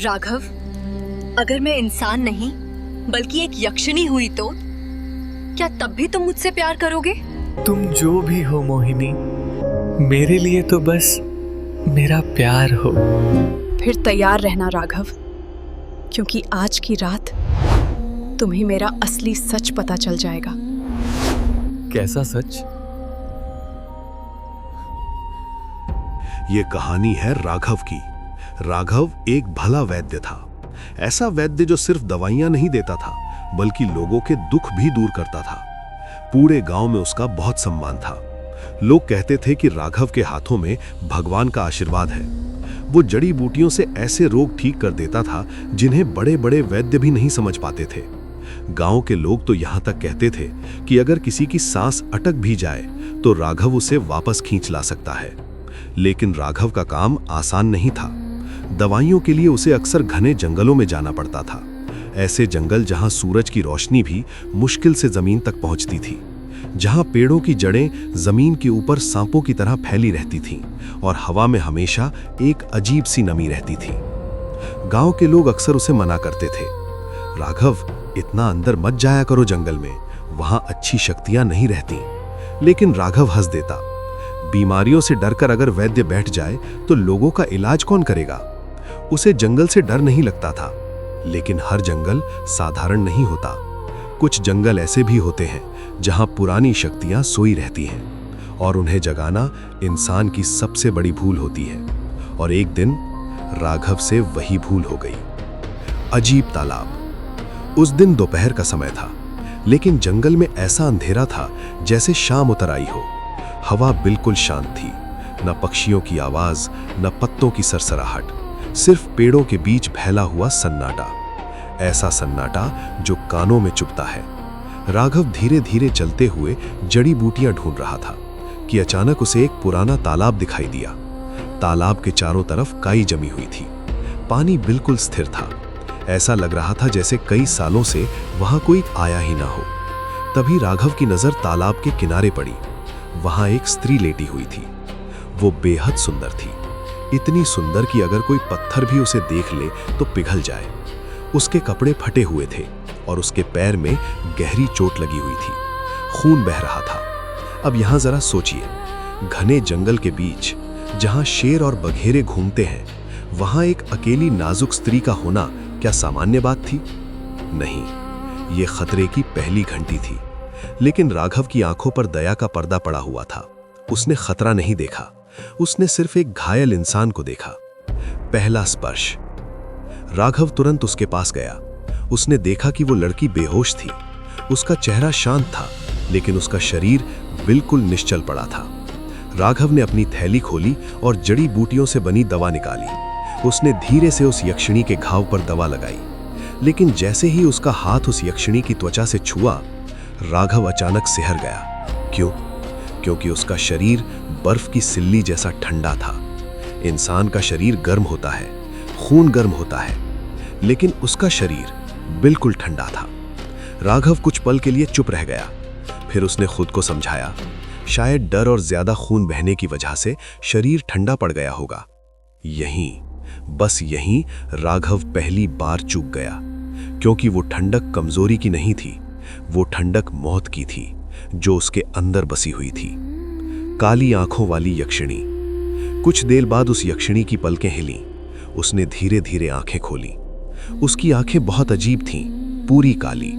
राघव, अगर मैं इंसान नहीं बल्कि एक यक्षिणी हुई तो क्या तब भी तुम मुझसे प्यार करोगे? तुम जो भी हो मोहिनी, मेरे लिए तो बस मेरा प्यार हो। फिर तैयार रहना राघव, क्योंकि आज की रात तुम्हें मेरा असली सच पता चल जाएगा। कैसा सच? ये कहानी है राघव की। राघव एक भला वैद्य था। ऐसा वैद्य जो सिर्फ दवाइयां नहीं देता था बल्कि लोगों के दुख भी दूर करता था। पूरे गांव में उसका बहुत सम्मान था। लोग कहते थे कि राघव के हाथों में भगवान का आशीर्वाद है। वो जड़ी बूटियों से ऐसे रोग ठीक कर देता था जिन्हें बड़े बड़े वैद्य भी नहीं समझ पाते थे। गांव के लोग तो यहां तक कहते थे कि अगर किसी की सांस अटक भी जाए तो राघव उसे वापस खींच ला सकता है। लेकिन राघव का काम आसान नहीं था। दवाइयों के लिए उसे अक्सर घने जंगलों में जाना पड़ता था। ऐसे जंगल जहां सूरज की रोशनी भी मुश्किल से जमीन तक पहुंचती थी, जहां पेड़ों की जड़ें जमीन के ऊपर सांपों की तरह फैली रहती थीं और हवा में हमेशा एक अजीब सी नमी रहती थी। गांव के लोग अक्सर उसे मना करते थे, राघव, इतना अंदर मत जाया करो जंगल में, वहां अच्छी शक्तियां नहीं रहती। लेकिन राघव हंस देता। बीमारियों से डरकर अगर वैद्य बैठ जाए तो लोगों का इलाज कौन करेगा? उसे जंगल से डर नहीं लगता था। लेकिन हर जंगल साधारण नहीं होता। कुछ जंगल ऐसे भी होते हैं जहां पुरानी शक्तियां सोई रहती हैं और उन्हें जगाना इंसान की सबसे बड़ी भूल होती है। और एक दिन राघव से वही भूल हो गई। अजीब तालाब। उस दिन दोपहर का समय था, लेकिन जंगल में ऐसा अंधेरा था जैसे शाम उतर आई हो। हवा बिल्कुल शांत थी, न पक्षियों की आवाज, न पत्तों की सरसराहट, सिर्फ पेड़ों के बीच फैला हुआ सन्नाटा। ऐसा सन्नाटा जो कानों में चुभता है। राघव धीरे धीरे चलते हुए जड़ी बूटियां ढूंढ रहा था कि अचानक उसे एक पुराना तालाब दिखाई दिया। तालाब के चारों तरफ काई जमी हुई थी। पानी बिल्कुल स्थिर था। ऐसा लग रहा था जैसे कई सालों से वहां कोई आया ही ना हो। तभी राघव की नजर तालाब के किनारे पड़ी। वहां एक स्त्री लेटी हुई थी। वो बेहद सुंदर थी, इतनी सुंदर कि अगर कोई पत्थर भी उसे देख ले तो पिघल जाए। उसके कपड़े फटे हुए थे और उसके पैर में गहरी चोट लगी हुई थी। खून बह रहा था। अब यहां जरा सोचिए, घने जंगल के बीच जहां शेर और बघेरे घूमते हैं, वहां एक अकेली नाजुक स्त्री का होना क्या सामान्य बात थी? नहीं, ये खतरे की पहली घंटी थी। लेकिन राघव की आंखों पर दया का पर्दा पड़ा हुआ था। उसने खतरा नहीं देखा, उसने सिर्फ एक घायल इंसान को देखा। पहला स्पर्श। राघव तुरंत उसके पास गया। उसने देखा कि वो लड़की बेहोश थी। उसका चेहरा शांत था, लेकिन उसका शरीर बिल्कुल निश्चल पड़ा था। राघव ने अपनी थैली खोली और जड़ी बूटियों से बनी दवा निकाली। उसने धीरे से उस यक्षिणी के घाव पर दवा लगाई। लेकिन जैसे ही उसका हाथ उस यक्षिणी की त्वचा से छुआ, राघव अचानक सिहर गया। क्यों? क्योंकि उसका शरीर बर्फ की सिल्ली जैसा ठंडा था। इंसान का शरीर गर्म होता है, खून गर्म होता है, लेकिन उसका शरीर बिल्कुल ठंडा था। राघव कुछ पल के लिए चुप रह गया। फिर उसने खुद को समझाया, शायद डर और ज्यादा खून बहने की वजह से शरीर ठंडा पड़ गया होगा। यहीं, बस यहीं राघव पहली बार चूक गया, क्योंकि वो ठंडक कमजोरी की नहीं थी, वो ठंडक मौत की थी जो उसके अंदर बसी हुई थी। काली आंखों वाली यक्षिणी। कुछ देर बाद उस यक्षिणी की पलकें हिलीं। उसने धीरे धीरे आंखें खोली। उसकी आंखें बहुत अजीब थीं, पूरी काली,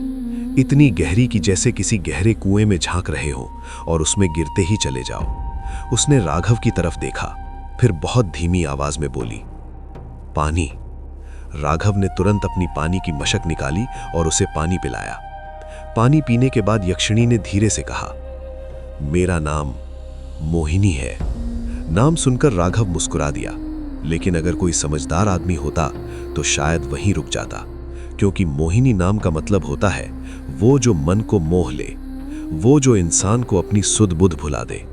इतनी गहरी कि जैसे किसी गहरे कुएं में झांक रहे हो और उसमें गिरते ही चले जाओ। उसने राघव की तरफ देखा, फिर बहुत धीमी आवाज में बोली, पानी। राघव ने तुरंत अपनी पानी की मशक निकाली और उसे पानी पिलाया। पानी पीने के बाद यक्षिणी ने धीरे से कहा, मेरा नाम मोहिनी है। नाम सुनकर राघव मुस्कुरा दिया, लेकिन अगर कोई समझदार आदमी होता तो शायद वहीं रुक जाता, क्योंकि मोहिनी नाम का मतलब होता है वो जो मन को मोह ले, वो जो इंसान को अपनी सुध बुध भुला दे।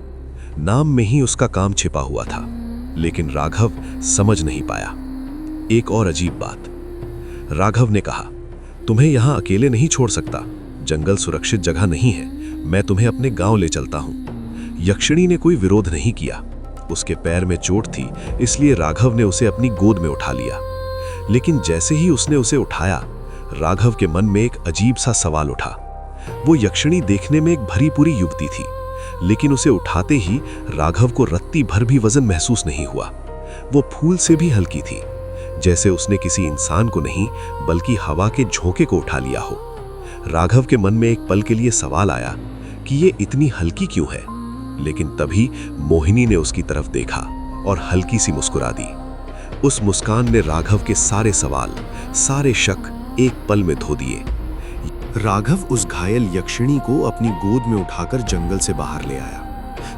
नाम में ही उसका काम छिपा हुआ था, लेकिन राघव समझ नहीं पाया। एक और अजीब बात। राघव ने कहा, तुम्हें यहां अकेले नहीं छोड़ सकता, जंगल सुरक्षित जगह नहीं है, मैं तुम्हें अपने गांव ले चलता हूं। यक्षिणी ने कोई विरोध नहीं किया। उसके पैर में चोट थी, इसलिए राघव ने उसे अपनी गोद में उठा लिया। लेकिन जैसे ही उसने उसे उठाया, राघव के मन में एक अजीब सा सवाल उठा। वो यक्षिणी देखने में एक भरी पूरी युवती थी, लेकिन उसे उठाते ही राघव को रत्ती भर भी वजन महसूस नहीं हुआ। वो फूल से भी हल्की थी, जैसे उसने किसी इंसान को नहीं बल्कि हवा के झोंके को उठा लिया हो। राघव के मन में एक पल के लिए सवाल आया कि ये इतनी हल्की क्यों है, लेकिन तभी मोहिनी ने उसकी तरफ देखा और हल्की सी मुस्कुरा दी। उस मुस्कान ने राघव के सारे सवाल, सारे शक एक पल में धो दिए। राघव उस घायल यक्षिणी को अपनी गोद में उठाकर जंगल से बाहर ले आया।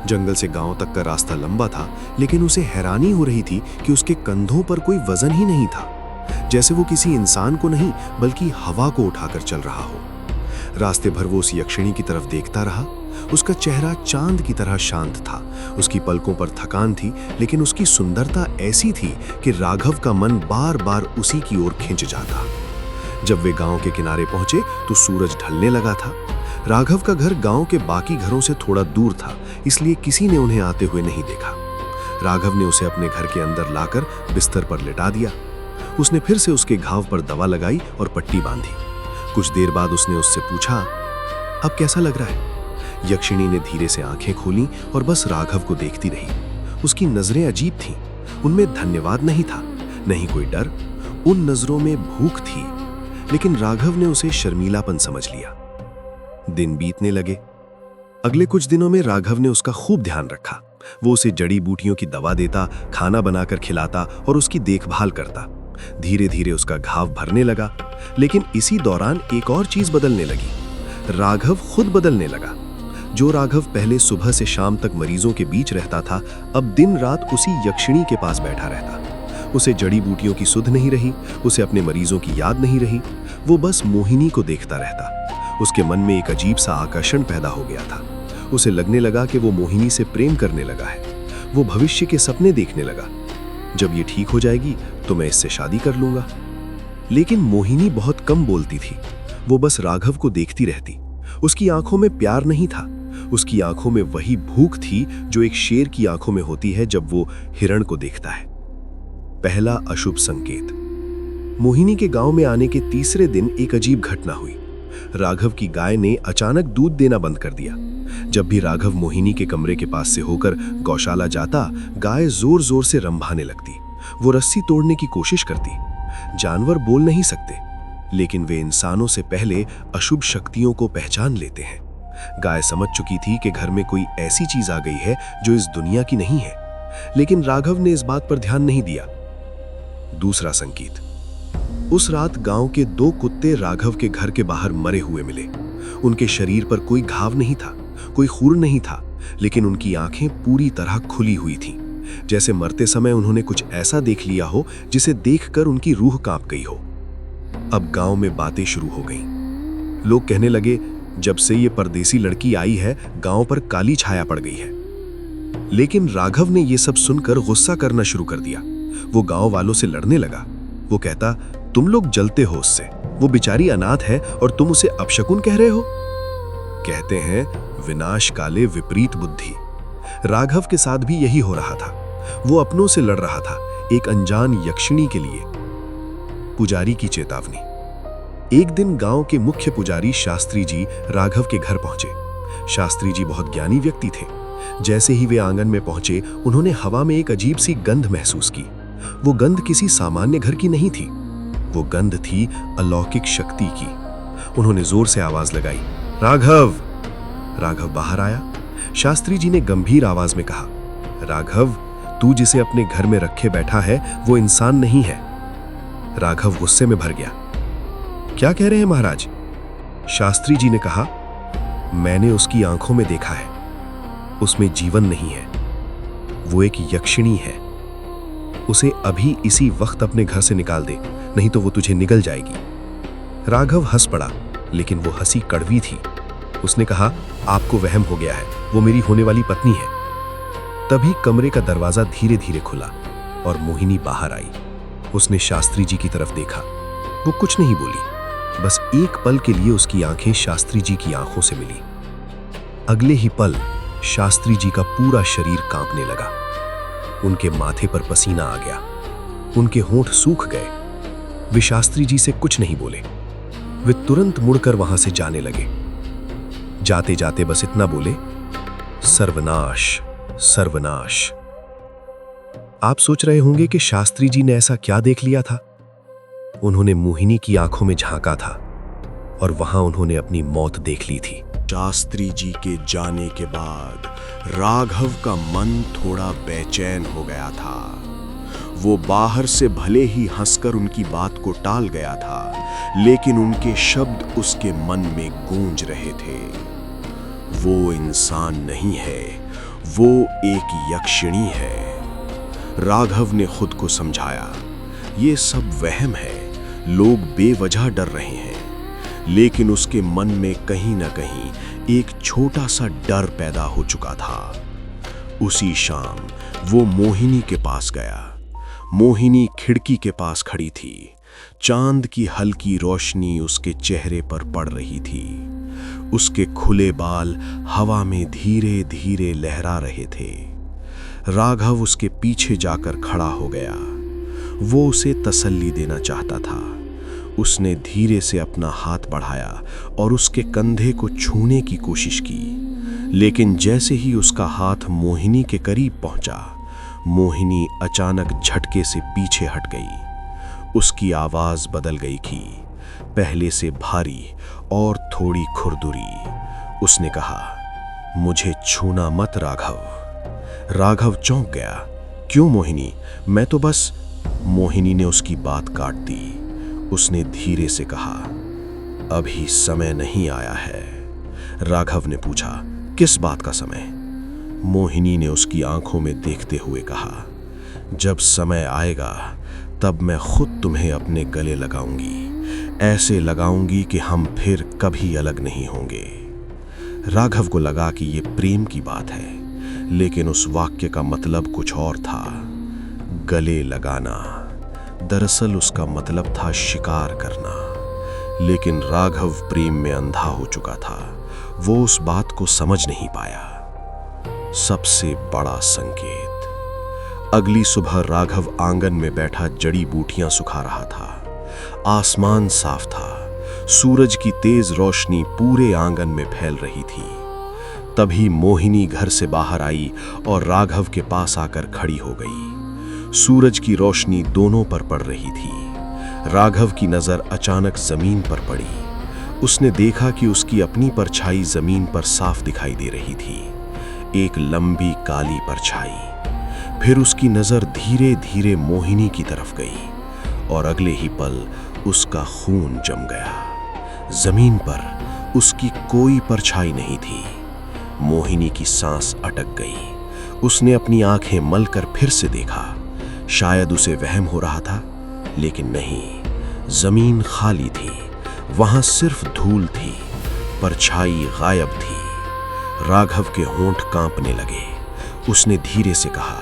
जंगल से गांव तक का रास्ता लंबा था, लेकिन उसे हैरानी हो रही थी कि उसके कंधों पर कोई वजन ही नहीं था, जैसे वो किसी इंसान को नहीं बल्कि हवा को उठाकर चल रहा हो। रास्ते भर वो उस यक्षिणी की तरफ देखता रहा। उसका चेहरा चांद की तरह शांत था, उसकी पलकों पर थकान थी, लेकिन उसकी सुंदरता ऐसी थी कि राघव का मन बार बार उसी की ओर खिंच जाता। जब वे गांव के किनारे पहुंचे तो सूरज ढलने लगा था। राघव का घर गांव के बाकी घरों से थोड़ा दूर था, इसलिए किसी ने उन्हें आते हुए नहीं देखा। राघव ने उसे अपने घर के अंदर लाकर बिस्तर पर लिटा दिया। उसने फिर से उसके घाव पर दवा लगाई और पट्टी बांधी। कुछ देर बाद उसने उससे पूछा, अब कैसा लग रहा है? यक्षिणी ने धीरे से आंखें खोलीं और बस राघव को देखती रही। उसकी नजरें अजीब थीं, उनमें धन्यवाद नहीं था, नहीं कोई डर। उन नजरों में भूख थी, लेकिन राघव ने उसे शर्मीलापन समझ लिया। दिन बीतने लगे। अगले कुछ दिनों में राघव ने उसका खूब ध्यान रखा। वो उसे जड़ी बूटियों की दवा देता, खाना बनाकर खिलाता और उसकी देखभाल करता। धीरे धीरे उसका घाव भरने लगा, लेकिन इसी दौरान एक और चीज बदलने लगी। राघव खुद बदलने लगा। जो राघव पहले सुबह से शाम तक मरीजों के बीच रहता था, अब दिन रात उसी यक्षिणी के पास बैठा रहता। उसे जड़ी बूटियों की सुध नहीं रही, उसे अपने मरीजों की याद नहीं रही। वो बस मोहिनी को देखता रहता। उसके मन में एक अजीब सा आकर्षण पैदा हो गया था। उसे लगने लगा कि वो मोहिनी से प्रेम करने लगा है। वो भविष्य के सपने देखने लगा, जब ये ठीक हो जाएगी तो मैं इससे शादी कर लूंगा। लेकिन मोहिनी बहुत कम बोलती थी। वो बस राघव को देखती रहती। उसकी आंखों में प्यार नहीं था, उसकी आंखों में वही भूख थी जो एक शेर की आंखों में होती है जब वो हिरण को देखता है। पहला अशुभ संकेत। मोहिनी के गांव में आने के तीसरे दिन एक अजीब घटना हुई। राघव की गाय ने अचानक दूध देना बंद कर दिया। जब भी राघव मोहिनी के कमरे के पास से होकर गौशाला जाता, गाय जोर जोर से रंभाने लगती। वो रस्सी तोड़ने की कोशिश करती। जानवर बोल नहीं सकते, लेकिन वे इंसानों से पहले अशुभ शक्तियों को पहचान लेते हैं। गाय समझ चुकी थी कि घर में कोई ऐसी चीज आ गई है जो इस दुनिया की नहीं है, लेकिन राघव ने इस बात पर ध्यान नहीं दिया। दूसरा संकेत। उस रात गांव के 2 कुत्ते राघव के घर के बाहर मरे हुए मिले। उनके शरीर पर कोई घाव नहीं था, कोई खूर नहीं था, लेकिन उनकी आंखें पूरी तरह खुली हुई थीं, जैसे मरते समय उन्होंने कुछ ऐसा देख लिया हो जिसे देखकर उनकी रूह कांप गई हो। अब गांव में बातें शुरू हो गईं। लोग कहने लगे, जब से ये परदेसी लड़की आई है, गांव पर काली छाया पड़ गई है। लेकिन राघव ने यह सब सुनकर गुस्सा करना शुरू कर दिया। वो गांव वालों से लड़ने लगा। वो कहता, तुम लोग जलते हो उससे, वो बेचारी अनाथ है और तुम उसे अपशकुन कह रहे हो। कहते हैं, विनाश काले विपरीत बुद्धि। राघव के साथ भी यही हो रहा था। वो अपनों से लड़ रहा था, एक अनजान यक्षिणी के लिए। पुजारी की चेतावनी। एक दिन गांव के मुख्य पुजारी शास्त्री जी राघव के घर पहुंचे। शास्त्री जी बहुत ज्ञानी व्यक्ति थे। जैसे ही वे आंगन में पहुंचे, उन्होंने हवा में एक अजीब सी गंध महसूस की। वो गंध किसी सामान्य घर की नहीं थी, वो गंध थी अलौकिक शक्ति की। उन्होंने जोर से आवाज लगाई, राघव। राघव बाहर आया। शास्त्री जी ने गंभीर आवाज में कहा, राघव, तू जिसे अपने घर में रखे बैठा है वो इंसान नहीं है। राघव गुस्से में भर गया। क्या कह रहे हैं महाराज? शास्त्री जी ने कहा, मैंने उसकी आंखों में देखा है, उसमें जीवन नहीं है, वो एक यक्षिणी है। उसे अभी इसी वक्त अपने घर से निकाल दे, नहीं तो वो तुझे निगल जाएगी। राघव हंस पड़ा, लेकिन वो हंसी कड़वी थी। उसने कहा, आपको वहम हो गया है, वो मेरी होने वाली पत्नी है। तभी कमरे का दरवाजा धीरे धीरे खुला और मोहिनी बाहर आई। उसने शास्त्री जी की तरफ देखा। वो कुछ नहीं बोली, बस एक पल के लिए उसकी आंखें शास्त्री जी की आंखों से मिली। अगले ही पल शास्त्री जी का पूरा शरीर कांपने लगा। उनके माथे पर पसीना आ गया, उनके होंठ सूख गए। वे शास्त्री जी से कुछ नहीं बोले। वे तुरंत मुड़कर वहां से जाने लगे। जाते जाते बस इतना बोले, सर्वनाश, सर्वनाश। आप सोच रहे होंगे कि शास्त्री जी ने ऐसा क्या देख लिया था। उन्होंने मोहिनी की आंखों में झांका था और वहां उन्होंने अपनी मौत देख ली थी। शास्त्री जी के जाने के बाद राघव का मन थोड़ा बेचैन हो गया था। वो बाहर से भले ही हंसकर उनकी बात को टाल गया था, लेकिन उनके शब्द उसके मन में गूंज रहे थे। वो इंसान नहीं है, वो एक यक्षिणी है। राघव ने खुद को समझाया, ये सब वहम है, लोग बेवजह डर रहे हैं। लेकिन उसके मन में कहीं ना कहीं एक छोटा सा डर पैदा हो चुका था। उसी शाम वो मोहिनी के पास गया। मोहिनी खिड़की के पास खड़ी थी। चांद की हल्की रोशनी उसके चेहरे पर पड़ रही थी। उसके खुले बाल हवा में धीरे धीरे लहरा रहे थे। राघव उसके पीछे जाकर खड़ा हो गया। वो उसे तसल्ली देना चाहता था। उसने धीरे से अपना हाथ बढ़ाया और उसके कंधे को छूने की कोशिश की, लेकिन जैसे ही उसका हाथ मोहिनी के करीब पहुंचा, मोहिनी अचानक झटके से पीछे हट गई। उसकी आवाज बदल गई थी, पहले से भारी और थोड़ी खुरदुरी। उसने कहा, मुझे छूना मत राघव। राघव चौंक गया। क्यों मोहिनी, मैं तो बस। मोहिनी ने उसकी बात काट दी। उसने धीरे से कहा, अभी समय नहीं आया है। राघव ने पूछा, किस बात का समय? मोहिनी ने उसकी आंखों में देखते हुए कहा, जब समय आएगा तब मैं खुद तुम्हें अपने गले लगाऊंगी, ऐसे लगाऊंगी कि हम फिर कभी अलग नहीं होंगे। राघव को लगा कि ये प्रेम की बात है, लेकिन उस वाक्य का मतलब कुछ और था। गले लगाना, दरअसल उसका मतलब था शिकार करना। लेकिन राघव प्रेम में अंधा हो चुका था। वो उस बात को समझ नहीं पाया। सबसे बड़ा संकेत। अगली सुबह राघव आंगन में बैठा जड़ी बूटियां सुखा रहा था। आसमान साफ था। सूरज की तेज रोशनी पूरे आंगन में फैल रही थी। तभी मोहिनी घर से बाहर आई और राघव के पास आकर खड़ी हो गई। सूरज की रोशनी दोनों पर पड़ रही थी। राघव की नजर अचानक जमीन पर पड़ी। उसने देखा कि उसकी अपनी परछाई जमीन पर साफ दिखाई दे रही थी, एक लंबी काली परछाई। फिर उसकी नजर धीरे धीरे मोहिनी की तरफ गई और अगले ही पल उसका खून जम गया। जमीन पर उसकी कोई परछाई नहीं थी। मोहिनी की सांस अटक गई। उसने अपनी आंखें मलकर फिर से देखा। शायद उसे वहम हो रहा था, लेकिन नहीं, जमीन खाली थी। वहां सिर्फ धूल थी, परछाई गायब थी। राघव के होंठ कांपने लगे। उसने धीरे से कहा,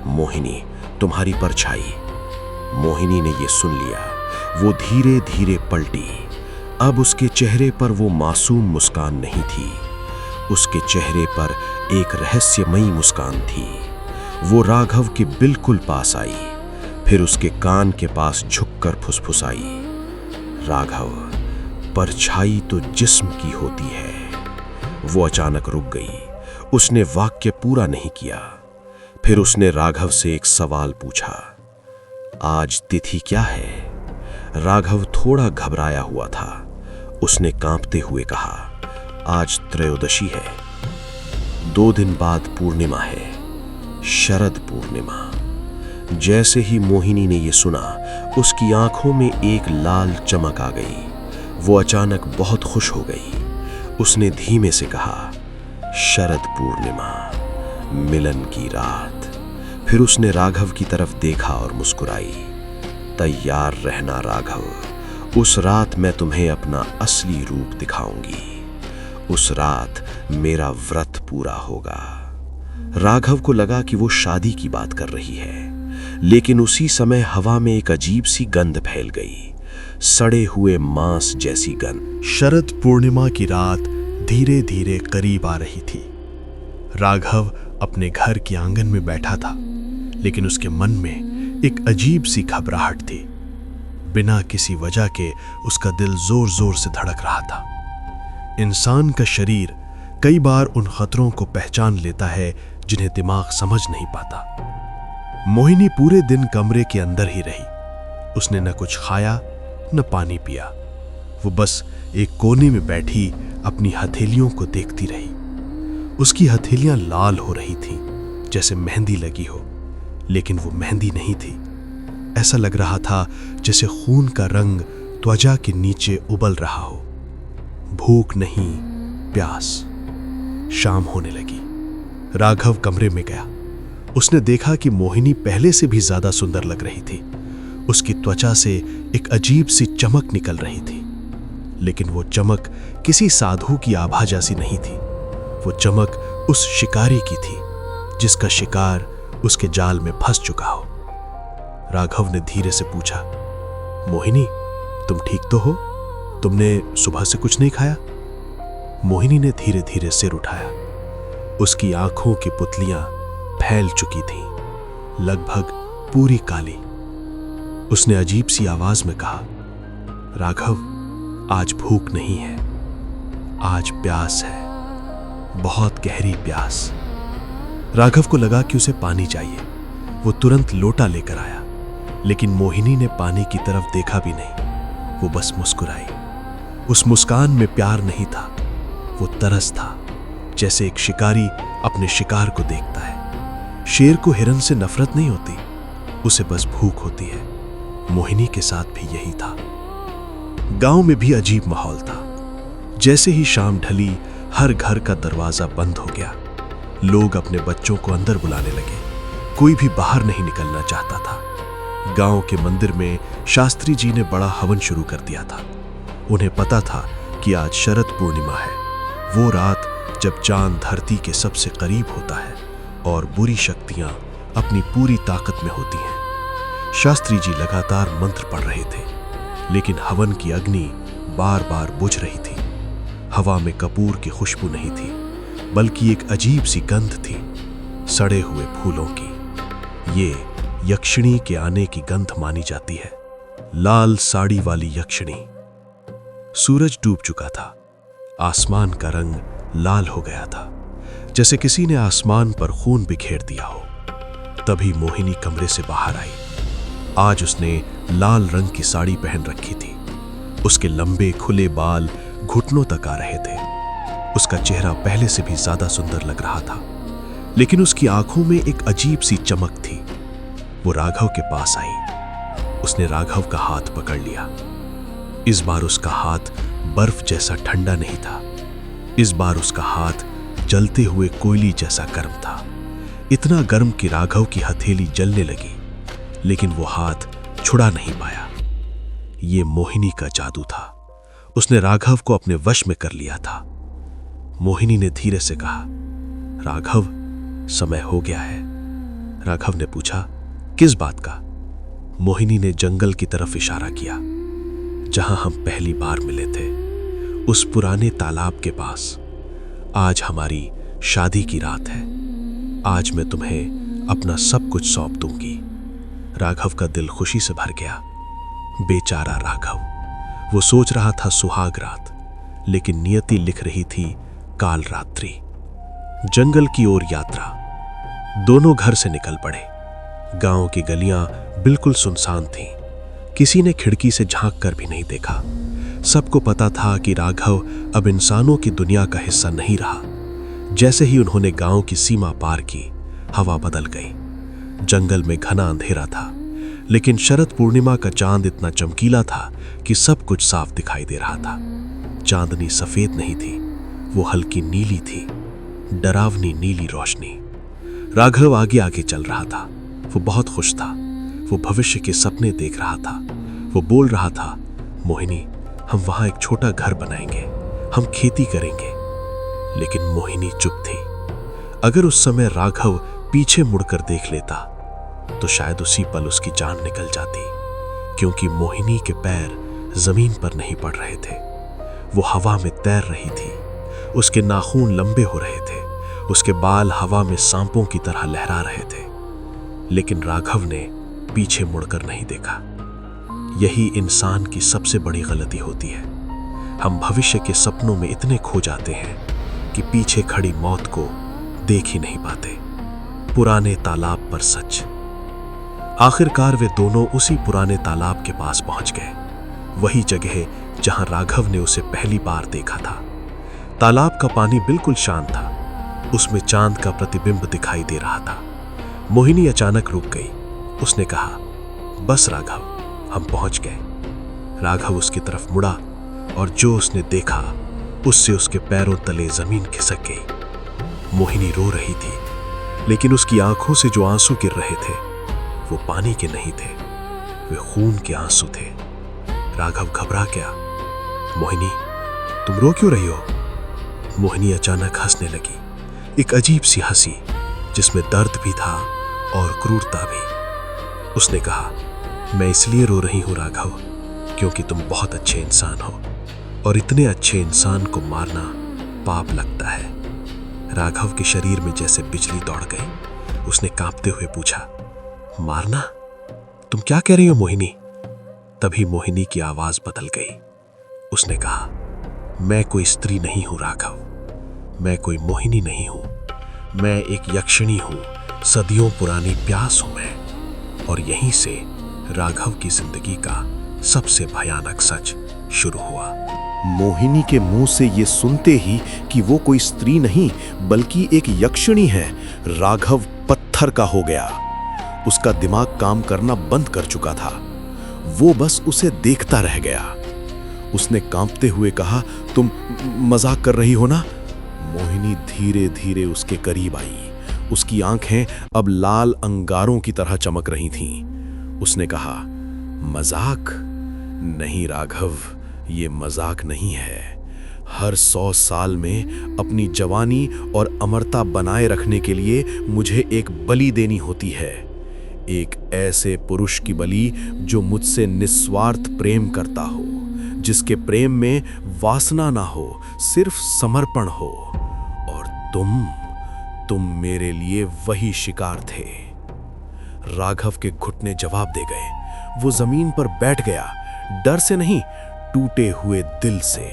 मोहिनी, तुम्हारी परछाई। मोहिनी ने यह सुन लिया। वो धीरे धीरे पलटी। अब उसके चेहरे पर वो मासूम मुस्कान नहीं थी। उसके चेहरे पर एक रहस्यमयी मुस्कान थी। वो राघव के बिल्कुल पास आई, फिर उसके कान के पास झुककर फुसफुसाई, राघव, परछाई तो जिस्म की होती है। वो अचानक रुक गई। उसने वाक्य पूरा नहीं किया। फिर उसने राघव से एक सवाल पूछा, आज तिथि क्या है? राघव थोड़ा घबराया हुआ था। उसने कांपते हुए कहा, आज त्रयोदशी है। 2 दिन बाद पूर्णिमा है, शरद पूर्णिमा। जैसे ही मोहिनी ने यह सुना, उसकी आंखों में एक लाल चमक आ गई। वो अचानक बहुत खुश हो गई। उसने धीमे से कहा, शरद पूर्णिमा, मिलन की रात। फिर उसने राघव की तरफ देखा और मुस्कुराई। तैयार रहना राघव, उस रात मैं तुम्हें अपना असली रूप दिखाऊंगी। उस रात मेरा व्रत पूरा होगा। राघव को लगा कि वो शादी की बात कर रही है, लेकिन उसी समय हवा में एक अजीब सी गंध फैल गई, सड़े हुए मांस जैसी गंध। शरद पूर्णिमा की रात धीरे धीरे करीब आ रही थी। राघव अपने घर के आंगन में बैठा था, लेकिन उसके मन में एक अजीब सी घबराहट थी। बिना किसी वजह के उसका दिल जोर जोर से धड़क रहा था। इंसान का शरीर कई बार उन खतरों को पहचान लेता है जिन्हें दिमाग समझ नहीं पाता। मोहिनी पूरे दिन कमरे के अंदर ही रही। उसने न कुछ खाया न पानी पिया। वो बस एक कोने में बैठी अपनी हथेलियों को देखती रही। उसकी हथेलियां लाल हो रही थीं, जैसे मेहंदी लगी हो, लेकिन वो मेहंदी नहीं थी। ऐसा लग रहा था जैसे खून का रंग त्वचा के नीचे उबल रहा हो। भूख नहीं, प्यास। शाम होने लगी। राघव कमरे में गया। उसने देखा कि मोहिनी पहले से भी ज्यादा सुंदर लग रही थी। उसकी त्वचा से एक अजीब सी चमक निकल रही थी, लेकिन वो चमक किसी साधु की आभा जैसी नहीं थी। वो चमक उस शिकारी की थी जिसका शिकार उसके जाल में फंस चुका हो। राघव ने धीरे से पूछा, मोहिनी, तुम ठीक तो हो? तुमने सुबह से कुछ नहीं खाया? मोहिनी ने धीरे धीरे सिर उठाया। उसकी आंखों की पुतलियां फैल चुकी थीं, लगभग पूरी काली। उसने अजीब सी आवाज में कहा, राघव, आज भूख नहीं है, आज प्यास है, बहुत गहरी प्यास। राघव को लगा कि उसे पानी चाहिए। वो तुरंत लोटा लेकर आया, लेकिन मोहिनी ने पानी की तरफ देखा भी नहीं। वो बस मुस्कुराई। उस मुस्कान में प्यार नहीं था, वो तरस था, जैसे एक शिकारी अपने शिकार को देखता है। शेर को हिरन से नफरत नहीं होती, उसे बस भूख होती है। मोहिनी के साथ भी यही था। गांव में भी अजीब माहौल था। जैसे ही शाम ढली, हर घर का दरवाजा बंद हो गया। लोग अपने बच्चों को अंदर बुलाने लगे। कोई भी बाहर नहीं निकलना चाहता था। गांव के मंदिर में शास्त्री जी ने बड़ा हवन शुरू कर दिया था। उन्हें पता था कि आज शरद पूर्णिमा है, वो रात जब चांद धरती के सबसे करीब होता है और बुरी शक्तियां अपनी पूरी ताकत में होती हैं। शास्त्री जी लगातार मंत्र पढ़ रहे थे, लेकिन हवन की अग्नि बार बार बुझ रही थी। हवा में कपूर की खुशबू नहीं थी, बल्कि एक अजीब सी गंध थी, सड़े हुए फूलों की। ये यक्षिणी के आने की गंध मानी जाती है। लाल साड़ी वाली यक्षिणी। सूरज डूब चुका था। आसमान का रंग लाल हो गया था, जैसे किसी ने आसमान पर खून बिखेर दिया हो। तभी मोहिनी कमरे से बाहर आई। आज उसने लाल रंग की साड़ी पहन रखी थी। उसके लंबे खुले बाल घुटनों तक आ रहे थे। उसका चेहरा पहले से भी ज्यादा सुंदर लग रहा था, लेकिन उसकी आंखों में एक अजीब सी चमक थी। वो राघव के पास आई। उसने राघव का हाथ पकड़ लिया। इस बार उसका हाथ बर्फ जैसा ठंडा नहीं था। इस बार उसका हाथ जलते हुए कोयले जैसा गर्म था। इतना गर्म कि राघव की हथेली जलने लगी, लेकिन वो हाथ छुड़ा नहीं पाया। ये मोहिनी का जादू था। उसने राघव को अपने वश में कर लिया था। मोहिनी ने धीरे से कहा, राघव, समय हो गया है। राघव ने पूछा, किस बात का? मोहिनी ने जंगल की तरफ इशारा किया, जहां हम पहली बार मिले थे, उस पुराने तालाब के पास। आज हमारी शादी की रात है। आज मैं तुम्हें अपना सब कुछ सौंप दूंगी। राघव का दिल खुशी से भर गया। बेचारा राघव। वो सोच रहा था सुहाग रात, लेकिन नियति लिख रही थी काल रात्रि। जंगल की ओर यात्रा। दोनों घर से निकल पड़े। गांव की गलियां बिल्कुल सुनसान थीं। किसी ने खिड़की से झांक कर भी नहीं देखा। सबको पता था कि राघव अब इंसानों की दुनिया का हिस्सा नहीं रहा। जैसे ही उन्होंने गांव की सीमा पार की, हवा बदल गई। जंगल में घना अंधेरा था, लेकिन शरद पूर्णिमा का चांद इतना चमकीला था कि सब कुछ साफ दिखाई दे रहा था। चांदनी सफेद नहीं थी, वो हल्की नीली थी, डरावनी नीली रोशनी। राघव आगे आगे चल रहा था। वो बहुत खुश था। वो भविष्य के सपने देख रहा था। वो बोल रहा था, मोहिनी, हम वहां एक छोटा घर बनाएंगे, हम खेती करेंगे। लेकिन मोहिनी चुप थी। अगर उस समय राघव पीछे मुड़कर देख लेता तो शायद उसी पल उसकी जान निकल जाती, क्योंकि मोहिनी के पैर जमीन पर नहीं पड़ रहे थे, वो हवा में तैर रही थी। उसके नाखून लंबे हो रहे थे, उसके बाल हवा में सांपों की तरह लहरा रहे थे। लेकिन राघव ने पीछे मुड़कर नहीं देखा। यही इंसान की सबसे बड़ी गलती होती है। हम भविष्य के सपनों में इतने खो जाते हैं कि पीछे खड़ी मौत को देख ही नहीं पाते। पुराने तालाब पर सच। आखिरकार वे दोनों उसी पुराने तालाब के पास पहुंच गए, वही जगह जहां राघव ने उसे पहली बार देखा था। तालाब का पानी बिल्कुल शांत था, उसमें चांद का प्रतिबिंब दिखाई दे रहा था। मोहिनी अचानक रुक गई। उसने कहा, बस राघव, हम पहुंच गए। राघव उसकी तरफ मुड़ा और जो उसने देखा उससे उसके पैरों तले जमीन खिसक गई। मोहिनी रो रही थी, लेकिन उसकी आंखों से जो आंसू गिर रहे थे वो पानी के नहीं थे, वे खून के आंसू थे। राघव घबरा गया। मोहिनी, तुम रो क्यों रही हो? मोहिनी अचानक हंसने लगी, एक अजीब सी हंसी जिसमें दर्द भी था और क्रूरता भी। उसने कहा, मैं इसलिए रो रही हूं राघव, क्योंकि तुम बहुत अच्छे इंसान हो और इतने अच्छे इंसान को मारना पाप लगता है। राघव के शरीर में जैसे बिजली दौड़ गई। उसने कांपते हुए पूछा, मारना? तुम क्या कह रही हो मोहिनी? तभी मोहिनी की आवाज बदल गई। उसने कहा, मैं कोई स्त्री नहीं हूं राघव, मैं कोई मोहिनी नहीं हूं, मैं एक यक्षिणी हूं, सदियों पुरानी प्यास हूं मैं। और यहीं से राघव की जिंदगी का सबसे भयानक सच शुरू हुआ। मोहिनी के मुंह से ये सुनते ही कि वो कोई स्त्री नहीं बल्कि एक यक्षिणी है, राघव पत्थर का हो गया। उसका दिमाग काम करना बंद कर चुका था। वो बस उसे देखता रह गया। उसने कांपते हुए कहा, तुम मजाक कर रही हो ना? मोहिनी धीरे धीरे उसके करीब आई। उसकी आंखें अब लाल अंगारों की तरह चमक रही थीं। उसने कहा, मजाक नहीं राघव, ये मजाक नहीं है। हर 100 साल में अपनी जवानी और अमरता बनाए रखने के लिए मुझे एक बलि देनी होती है, एक ऐसे पुरुष की बलि जो मुझसे निस्वार्थ प्रेम करता हो, जिसके प्रेम में वासना ना हो, सिर्फ समर्पण हो। और तुम मेरे लिए वही शिकार थे। राघव के घुटने जवाब दे गए। वो जमीन पर बैठ गया, डर से नहीं, टूटे हुए दिल से।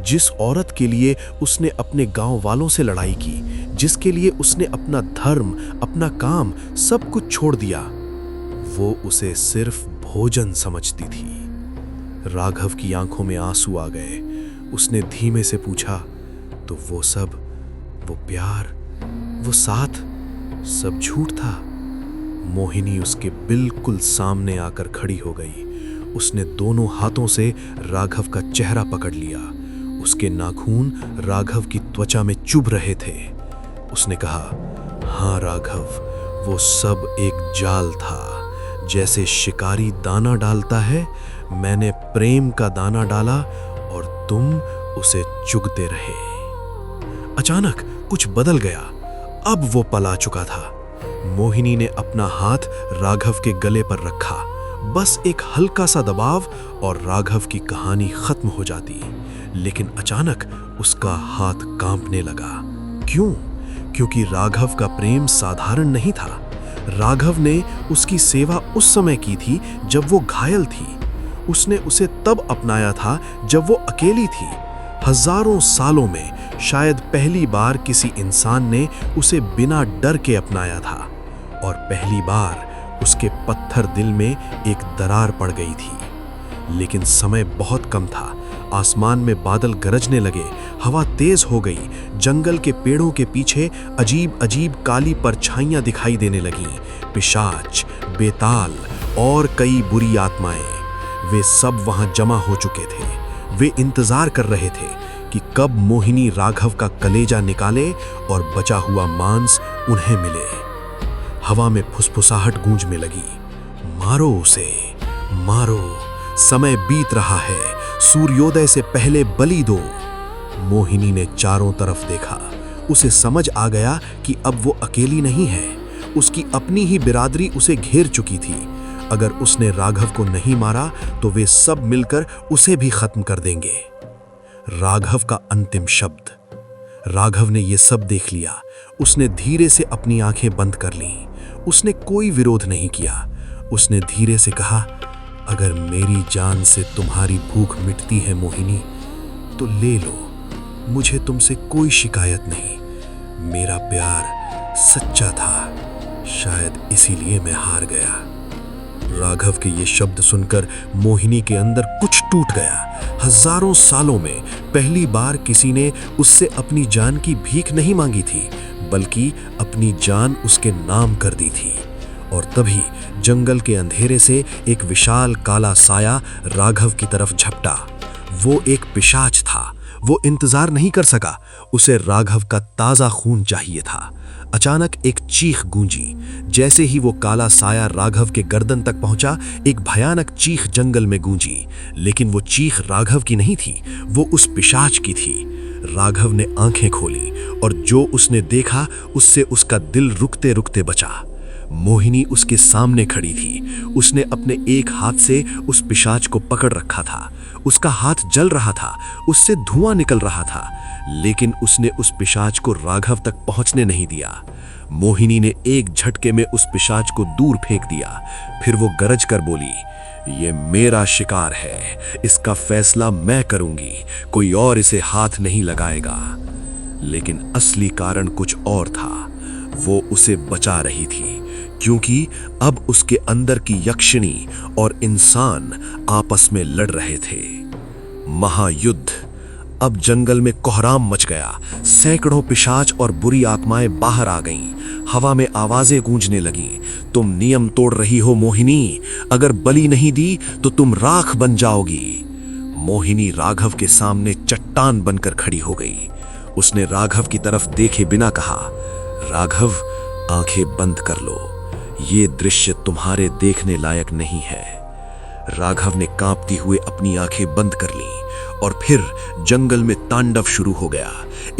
जिस औरत के लिए उसने अपने गांव वालों से लड़ाई की, जिसके लिए उसने अपना धर्म, अपना काम, सब कुछ छोड़ दिया, वो उसे सिर्फ भोजन समझती थी। राघव की आंखों में आंसू आ गए। उसने धीमे से पूछा, तो वो सब, वो प्यार, वो साथ, सब झूठ था? मोहिनी उसके बिल्कुल सामने आकर खड़ी हो गई। उसने दोनों हाथों से राघव का चेहरा पकड़ लिया। उसके नाखून राघव की त्वचा में चुभ रहे थे। उसने कहा, हाँ राघव, वो सब एक जाल था। जैसे शिकारी दाना डालता है, मैंने प्रेम का दाना डाला और तुम उसे चुगते रहे। अचानक कुछ बदल गया। अब वो पला चुका था। मोहिनी ने अपना हाथ राघव के गले पर रखा। बस एक हल्का सा दबाव और राघव की कहानी खत्म हो जाती। लेकिन अचानक उसका हाथ कांपने लगा। क्यों? क्योंकि राघव का प्रेम साधारण नहीं था। राघव ने उसकी सेवा उस समय की थी जब वो घायल थी। उसने उसे तब अपनाया था जब वो अकेली थी। हजारों सालों में शायद पहली बार किसी इंसान ने उसे बिना डर के अपनाया था। और पहली बार उसके पत्थर दिल में एक दरार पड़ गई थी। लेकिन समय बहुत कम था। आसमान में बादल गरजने लगे, हवा तेज हो गई। जंगल के पेड़ों के पीछे अजीब अजीब काली परछाइयां दिखाई देने लगीं। पिशाच, बेताल और कई बुरी आत्माएं, वे सब वहां जमा हो चुके थे। वे इंतजार कर रहे थे कि कब मोहिनी राघव का कलेजा निकाले और बचा हुआ मांस उन्हें मिले। हवा में फुसफुसाहट गूंजने लगी, मारो उसे, मारो, समय बीत रहा है, सूर्योदय से पहले बलि दो। मोहिनी ने चारों तरफ देखा। उसे समझ आ गया कि अब वो अकेली नहीं है। उसकी अपनी ही बिरादरी उसे घेर चुकी थी। अगर उसने राघव को नहीं मारा तो वे सब मिलकर उसे भी खत्म कर देंगे। राघव का अंतिम शब्द। राघव ने यह सब देख लिया। उसने धीरे से अपनी आंखें बंद कर लीं। उसने कोई विरोध नहीं किया। उसने धीरे से कहा, अगर मेरी जान से तुम्हारी भूख मिटती है मोहिनी तो ले लो, मुझे तुमसे कोई शिकायत नहीं। मेरा प्यार सच्चा था, शायद इसीलिए मैं हार गया। राघव के ये शब्द सुनकर मोहिनी के अंदर कुछ टूट गया। हजारों सालों में पहली बार किसी ने उससे अपनी जान की भीख नहीं मांगी थी, बल्कि अपनी जान उसके नाम कर दी थी। और तभी जंगल के अंधेरे से एक विशाल काला साया राघव की तरफ झपटा। वो एक पिशाच था। वो इंतजार नहीं कर सका, उसे राघव का ताजा खून चाहिए था। अचानक एक चीख गूंजी। जैसे ही वो काला साया राघव के गर्दन तक पहुंचा, एक भयानक चीख जंगल में गूंजी। लेकिन वो चीख राघव की नहीं थी, वो उस पिशाच की थी। राघव ने आंखें खोली और जो उसने देखा उससे उसका दिल रुकते रुकते बचा। मोहिनी उसके सामने खड़ी थी। उसने अपने एक हाथ से उस पिशाच को पकड़ रखा था। उसका हाथ जल रहा था, उससे धुआं निकल रहा था, लेकिन उसने उस पिशाच को राघव तक पहुंचने नहीं दिया। मोहिनी ने एक झटके में उस पिशाच को दूर फेंक दिया। फिर वो गरज कर बोली, ये मेरा शिकार है, इसका फैसला मैं करूंगी, कोई और इसे हाथ नहीं लगाएगा। लेकिन असली कारण कुछ और था। वो उसे बचा रही थी, क्योंकि अब उसके अंदर की यक्षिणी और इंसान आपस में लड़ रहे थे। महायुद्ध। अब जंगल में कोहराम मच गया। सैकड़ों पिशाच और बुरी आत्माएं बाहर आ गईं। हवा में आवाजें गूंजने लगीं। तुम नियम तोड़ रही हो मोहिनी, अगर बलि नहीं दी तो तुम राख बन जाओगी। मोहिनी राघव के सामने चट्टान बनकर खड़ी हो गई। उसने राघव की तरफ देखे बिना कहा, राघव, आंखें बंद कर लो, ये दृश्य तुम्हारे देखने लायक नहीं है। राघव ने कांपती हुए अपनी आंखें बंद कर लीं और फिर जंगल में तांडव शुरू हो गया।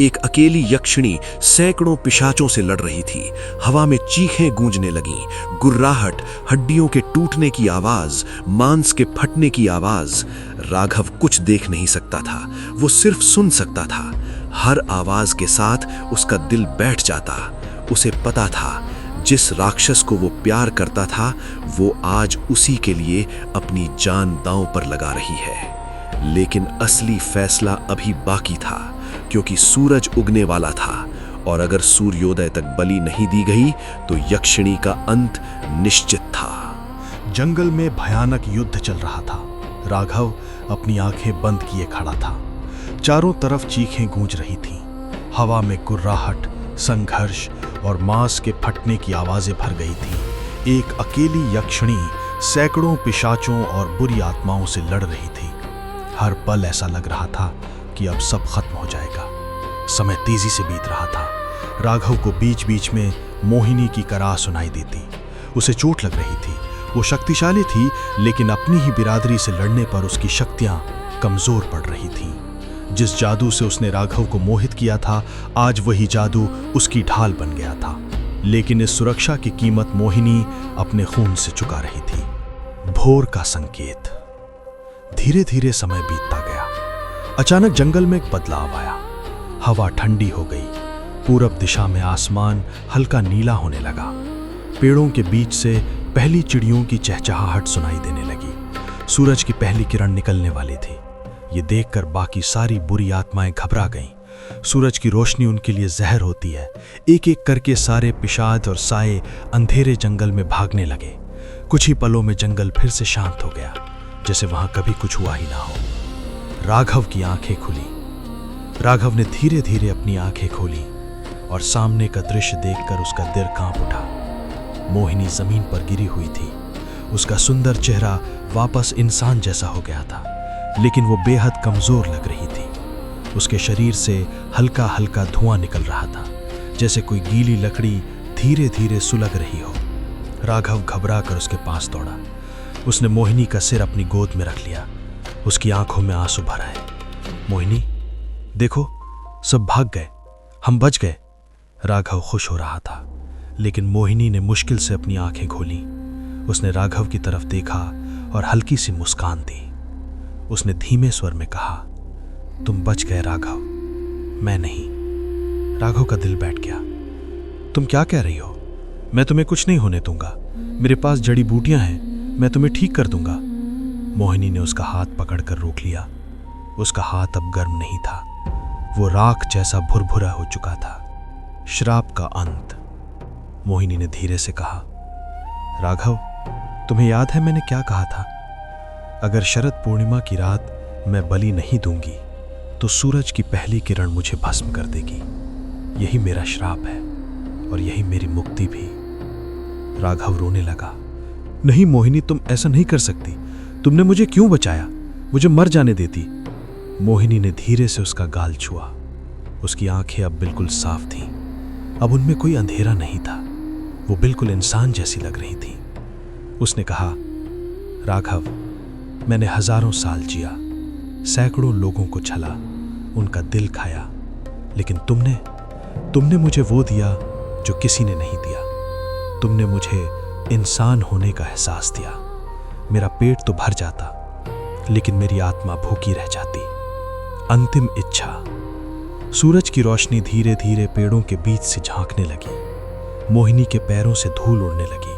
एक अकेली यक्षिणी सैकड़ों पिशाचों से लड़ रही थी। हवा में चीखें गूंजने लगीं, गुर्राहट, हड्डियों के टूटने की आवाज, मांस के फटने की आवाज। राघव कुछ देख नहीं सकता था, वो सिर्फ सुन सकता था। हर आवाज के साथ उसका दिल बैठ जाता। उसे पता था जिस राक्षस को वो प्यार करता था, वो आज उसी के लिए अपनी जान दांव पर लगा रही है। लेकिन असली फैसला अभी बाकी था, क्योंकि सूरज उगने वाला था और अगर सूर्योदय तक बलि नहीं दी गई तो यक्षिणी का अंत निश्चित था। जंगल में भयानक युद्ध चल रहा था। राघव अपनी आंखें बंद किए खड़ा था। चारों तरफ चीखें गूंज रही थीं। हवा में गुर्राहट, संघर्ष और मांस के फटने की आवाजें भर गई थी। एक अकेली यक्षिणी सैकड़ों पिशाचों और बुरी आत्माओं से लड़ रही थी। हर पल ऐसा लग रहा था कि अब सब खत्म हो जाएगा। समय तेजी से बीत रहा था। राघव को बीच बीच में मोहिनी की कराह सुनाई देती। उसे चोट लग रही थी। वो शक्तिशाली थी, लेकिन अपनी ही बिरादरी से लड़ने पर उसकी शक्तियां कमजोर पड़ रही थीं। जिस जादू से उसने राघव को मोहित किया था, आज वही जादू उसकी ढाल बन गया था। लेकिन इस सुरक्षा की कीमत मोहिनी अपने खून से चुका रही थी। भोर का संकेत। धीरे धीरे समय बीतता गया। अचानक जंगल में एक बदलाव आया। हवा ठंडी हो गई। पूरब दिशा में आसमान हल्का नीला होने लगा। पेड़ों के बीच से पहली चिड़ियों की चहचहाहट सुनाई देने लगी। सूरज की पहली किरण निकलने वाली थी। ये देखकर बाकी सारी बुरी आत्माएं घबरा गईं। सूरज की रोशनी उनके लिए जहर होती है। एक एक करके सारे पिशाच और साए अंधेरे जंगल में भागने लगे। कुछ ही पलों में जंगल फिर से शांत हो गया, जैसे वहां कभी कुछ हुआ ही ना हो। राघव की आंखें खुली। राघव ने धीरे धीरे अपनी आंखें खोली और सामने का दृश्य देखकर उसका दिल कांप उठा। मोहिनी जमीन पर गिरी हुई थी। उसका सुंदर चेहरा वापस इंसान जैसा हो गया था, लेकिन वो बेहद कमजोर लग रही थी। उसके शरीर से हल्का हल्का धुआं निकल रहा था, जैसे कोई गीली लकड़ी धीरे धीरे सुलग रही हो। राघव घबरा कर उसके पास दौड़ा। उसने मोहिनी का सिर अपनी गोद में रख लिया। उसकी आंखों में आंसू भर आए। मोहिनी, देखो, सब भाग गए, हम बच गए। राघव खुश हो रहा था, लेकिन मोहिनी ने मुश्किल से अपनी आंखें खोली। उसने राघव की तरफ देखा और हल्की सी मुस्कान दी। उसने धीमे स्वर में कहा, तुम बच गए राघव, मैं नहीं। राघव का दिल बैठ गया। तुम क्या कह रही हो? मैं तुम्हें कुछ नहीं होने दूंगा। मेरे पास जड़ी बूटियां हैं, मैं तुम्हें ठीक कर दूंगा। मोहिनी ने उसका हाथ पकड़कर रोक लिया। उसका हाथ अब गर्म नहीं था, वो राख जैसा भुरभुरा हो चुका था। श्राप का अंत। मोहिनी ने धीरे से कहा, राघव, तुम्हें याद है मैंने क्या कहा था? अगर शरद पूर्णिमा की रात मैं बलि नहीं दूंगी तो सूरज की पहली किरण मुझे भस्म कर देगी। यही मेरा श्राप है और यही मेरी मुक्ति भी। राघव रोने लगा। नहीं मोहिनी, तुम ऐसा नहीं कर सकती। तुमने मुझे क्यों बचाया? मुझे मर जाने देती। मोहिनी ने धीरे से उसका गाल छुआ। उसकी आंखें अब बिल्कुल साफ थीं। अब उनमें कोई अंधेरा नहीं था। वो बिल्कुल इंसान जैसी लग रही थी। उसने कहा, राघव, मैंने हजारों साल जिया, सैकड़ों लोगों को छला, उनका दिल खाया, लेकिन तुमने मुझे वो दिया जो किसी ने नहीं दिया। तुमने मुझे इंसान होने का एहसास दिया। मेरा पेट तो भर जाता, लेकिन मेरी आत्मा भूखी रह जाती। अंतिम इच्छा। सूरज की रोशनी धीरे धीरे पेड़ों के बीच से झांकने लगी। मोहिनी के पैरों से धूल उड़ने लगी।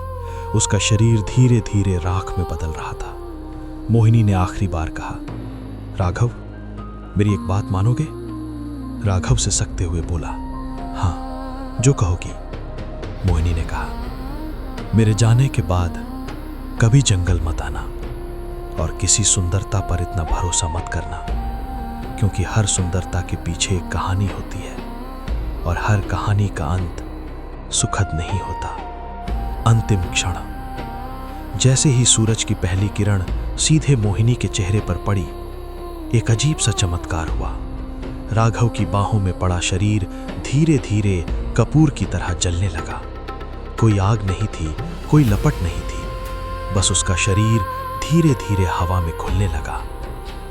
उसका शरीर धीरे धीरे राख में बदल रहा था। मोहिनी ने आखिरी बार कहा, राघव, मेरी एक बात मानोगे? राघव से सकते हुए बोला, हाँ, जो कहोगी। मोहिनी ने कहा, मेरे जाने के बाद कभी जंगल मत आना और किसी सुंदरता पर इतना भरोसा मत करना, क्योंकि हर सुंदरता के पीछे एक कहानी होती है और हर कहानी का अंत सुखद नहीं होता। अंतिम क्षण। जैसे ही सूरज की पहली किरण सीधे मोहिनी के चेहरे पर पड़ी, एक अजीब सा चमत्कार हुआ। राघव की बाहों में पड़ा शरीर धीरे धीरे कपूर की तरह जलने लगा। कोई आग नहीं थी, कोई लपट नहीं थी, बस उसका शरीर धीरे धीरे हवा में खुलने लगा।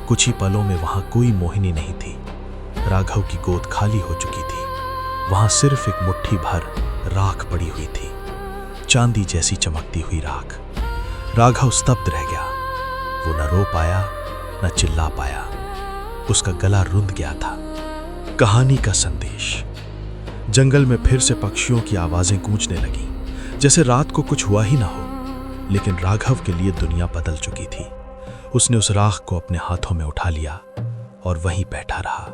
कुछ ही पलों में वहां कोई मोहिनी नहीं थी। राघव की गोद खाली हो चुकी थी। वहां सिर्फ एक मुट्ठी भर राख पड़ी हुई थी, चांदी जैसी चमकती हुई राख। राघव स्तब्ध रह गया। वो न रो पाया, न चिल्ला पाया। उसका गला रुंध गया था। कहानी का संदेश। जंगल में फिर से पक्षियों की आवाजें गूंजने लगीं, जैसे रात को कुछ हुआ ही ना हो। लेकिन राघव के लिए दुनिया बदल चुकी थी। उसने उस राख को अपने हाथों में उठा लिया और वहीं बैठा रहा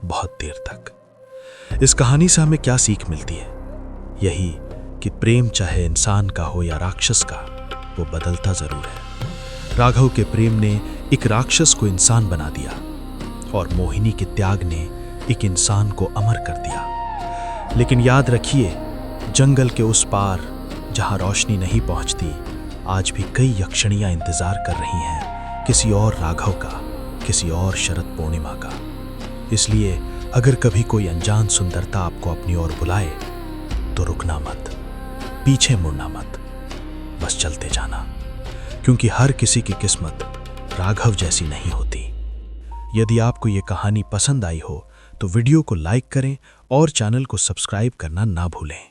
बहुत देर तक। इस कहानी से हमें क्या सीख मिलती है? यही कि प्रेम चाहे इंसान का हो या राक्षस का, वो बदलता जरूर है। राघव के प्रेम ने एक राक्षस को इंसान बना दिया और मोहिनी के त्याग ने एक इंसान को अमर कर दिया। लेकिन याद रखिए, जंगल के उस पार जहां रोशनी नहीं पहुंचती, आज भी कई यक्षिणियां इंतजार कर रही हैं किसी और राघव का, किसी और शरद पूर्णिमा का। इसलिए अगर कभी कोई अनजान सुंदरता आपको अपनी ओर बुलाए तो रुकना मत, पीछे मुड़ना मत, बस चलते जाना, क्योंकि हर किसी की किस्मत राघव जैसी नहीं होती। यदि आपको ये कहानी पसंद आई हो तो वीडियो को लाइक करें और चैनल को सब्सक्राइब करना ना भूलें।